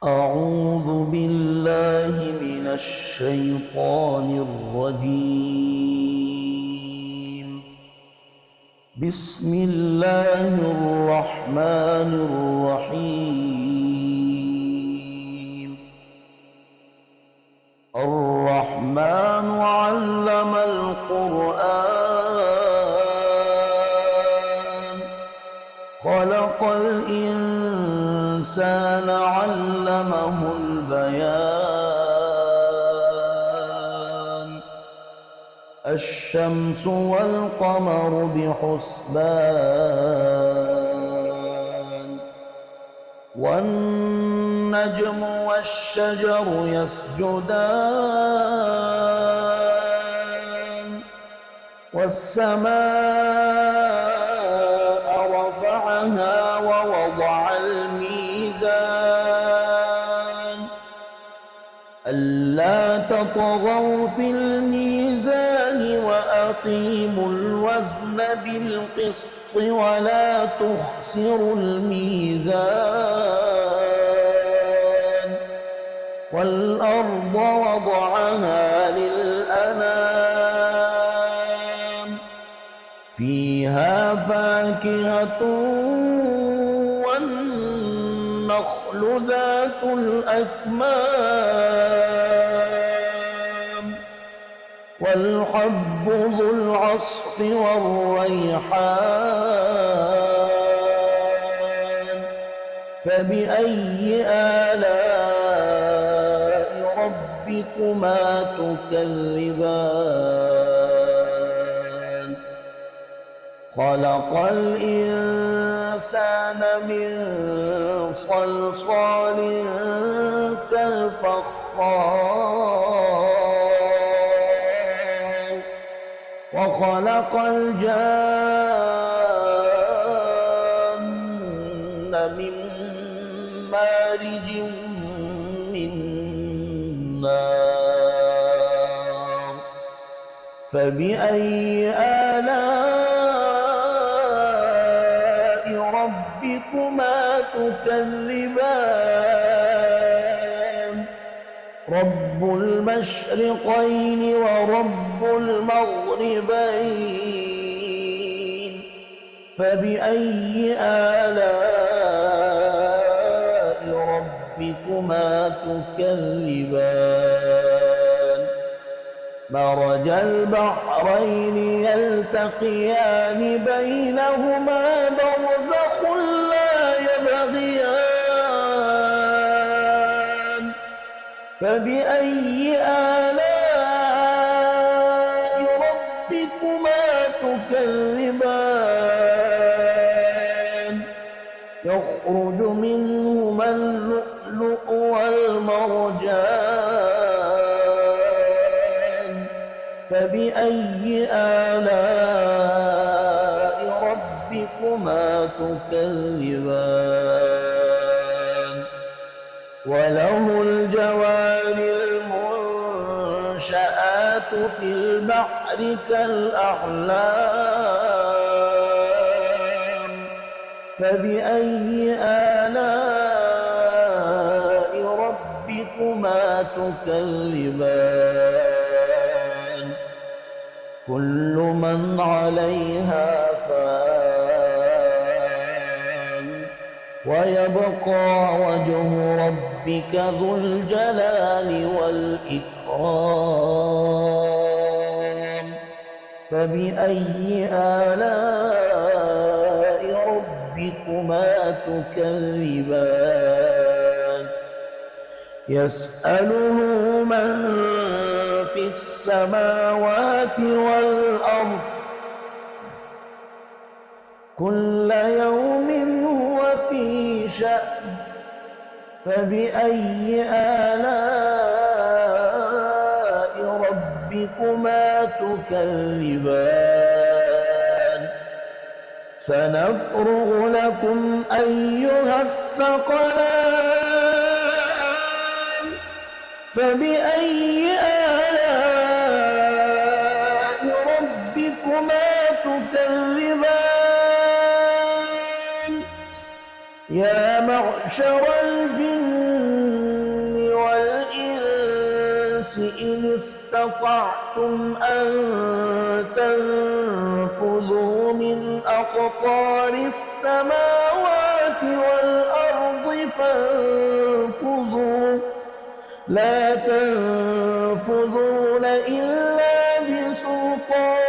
أعوذ بالله من الشيطان الرجيم. بسم الله الرحمن الرحيم. الرحمن علم القرآن، خلق الإنسان علمه البيان. الشمس والقمر بحسبان، والنجم والشجر يسجدان، والسماء رفعها ووضع الميزان ألا تطغوا في الميزان وأقيموا الوزن بالقسط ولا تخسروا الميزان. والأرض وضعها للأنام، فيها فاكهة والنخل ذات الأكمام، والحب ذو العصف والريحان. فبأي آلاء ربكما تكذبان؟ خلق الإنسان من صلصال كالفخار، وخلق الجان من مارج من نار. فبأي آلاء ربكما تكذبان؟ رب المشرقين ورب المغربين. فبأي آلاء ربكما تكذبان؟ مرج البحرين يلتقيان بينهما برزخ لا يبغيان. فبأي آلاء ربكما تكذبان؟ يخرج منهما اللؤلؤ والمرجان. فبأي آلاء ربكما تكذبان؟ وله الجوار المنشآت في البحر كالأعلام. فبأي آلاء ربكما تكذبان؟ كل من عليها فان، ويبقى وجه ربك ذو الجلال والإكرام. فبأي آلاء ربكما تكذبان؟ يسأله من في السماوات والأرض، كل يوم هو في شأن. فبأي آلاء ربكما تكذبان؟ سنفرغ لكم أيها الثقلان. فبأي آلاء ربكما تكذبان؟ يا معشر الجن والإنس إن استطعتم أن تنفذوا من أقطار السماوات والأرض فانفذوا لا تنفذون إلا بسلطان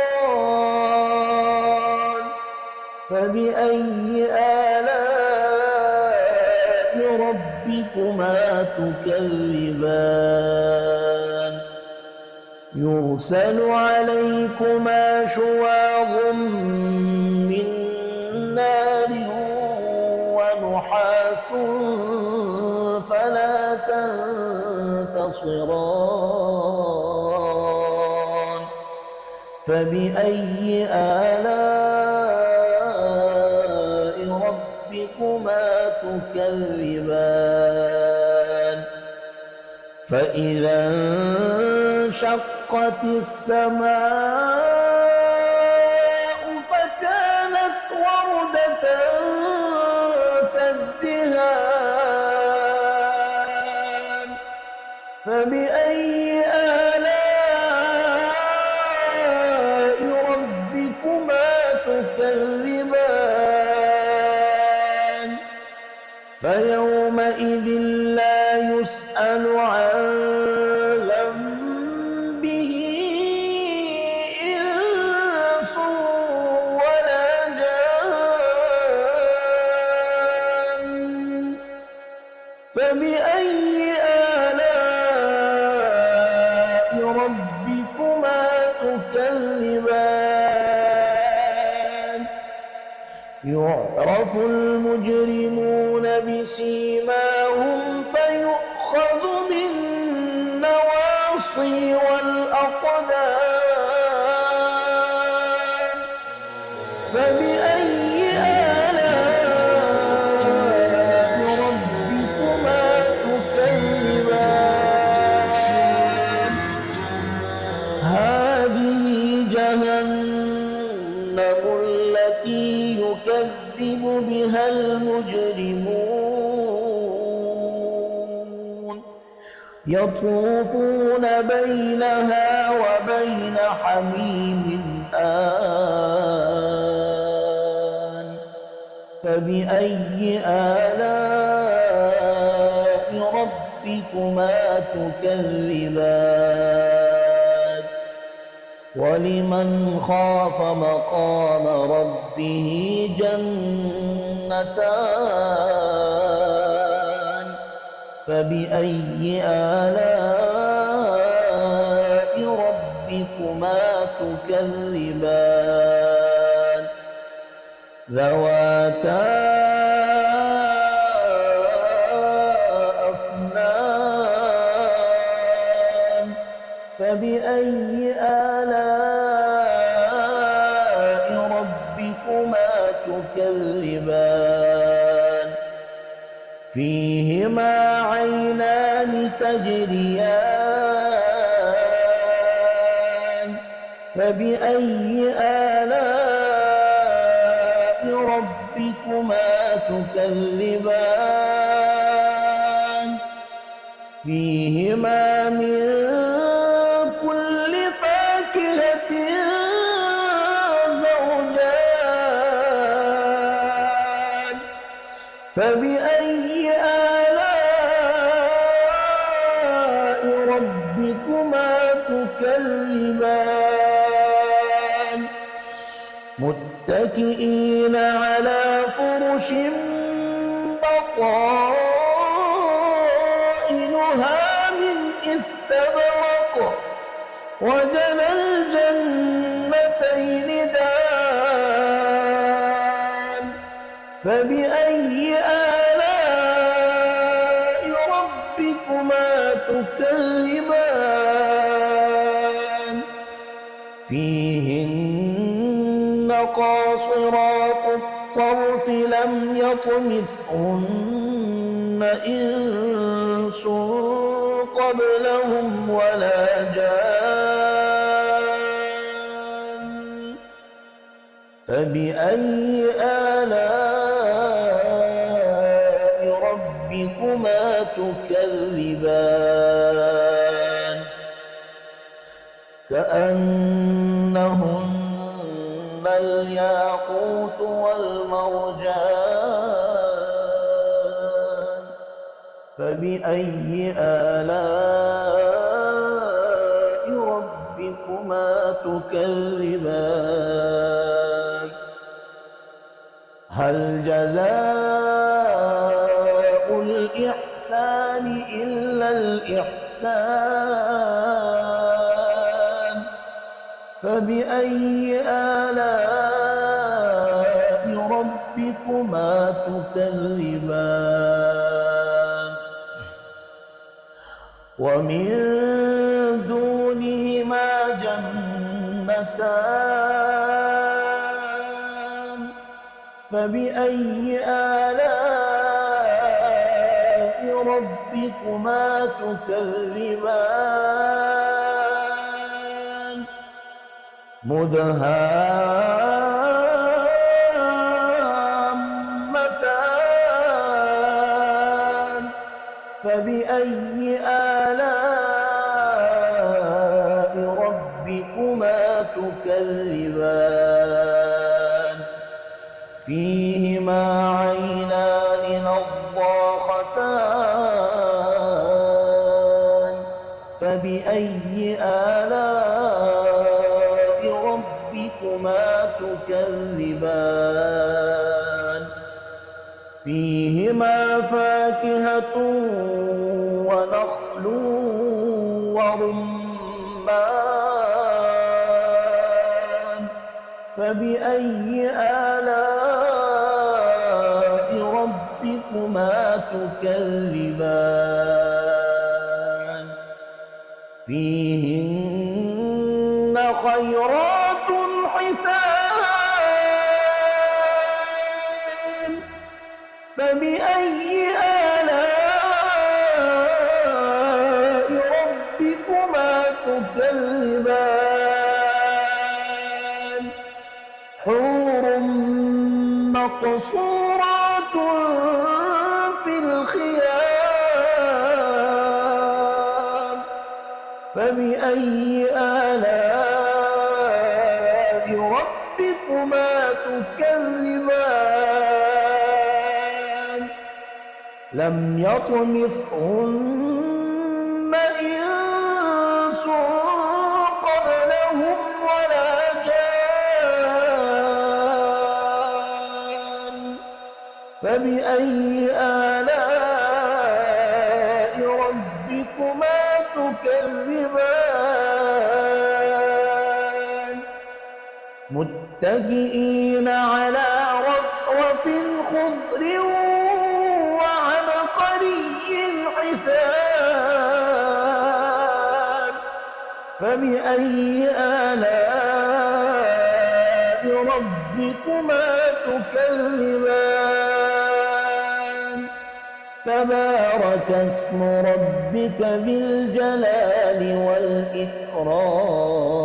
فبأي آلاء ربكما تكذبان يرسل عليكما شواظ من نار ونحاس فلا تنتصران فبأي آلاء ربكما تكذبان فإذا انشقت السماء فكانت وردة كالدهان فبأي آلاء ربكما تكذبان فيومئذ لا يسأل عن ذنبه إنس ولا جان فبأي آلاء ربكما تكذبان يعرف المجرمون بسيماهم فيؤخذ بالنواصي والأقدام فبأي آلاء ربكما تكذبان هذه جهنم التي يكذب بها المجرمون يطوفون بينها وبين حميم آن فبأي آلاء ربكما تكذبان ولمن خاف مقام ربه جنتان فبأي آلاء ربكما تكذبان ذواتا أفنان فبأي آلاء ربكما تكذبان فيهما عينان تجريان فبأي آلاء ربكما تكذبان فيهما من كل فاكهة زوجان فبأي آلاء ربكما تكذبان متكئين على فرش بطائنها من استبرق وجنى الجنتين دان فبأي آلاء ربكما تكذبان فيهن قاصرات الطرف لم يطمثهن إنس قبلهم ولا جان فبأي آلاء ربكما تكذبان كأنهن الياقوت والمرجان فبأي آلاء ربكما تكذبان هل جزاء الإحسان إلا الإحسان فبأي آلاء ربكما تكذبان ومن دونهما جنتان فبأي آلاء ربكما تكذبان مدهامتان فبأي آلاء ربكما تكذبان فيهما عينان نضاختان فبأي آلاء ربكما تكذبان فيهما فاكهة ونخل ورمان فبأي آلاء ربكما تكذبان فيهن خيرات حسان فبأي آلاء ربكما تكذبان حور مقصورات في الخيام فبأي آلاء ربكما تكذبان لم يطمثهن إنس قبلهم ولا جان فبأي آلاء ربكما تكذبان متكئين على رفرف خضر وعبقري حسان فبأي آلاء ربكما تكذبان تبارك اسم ربك ذي الجلال والإكرام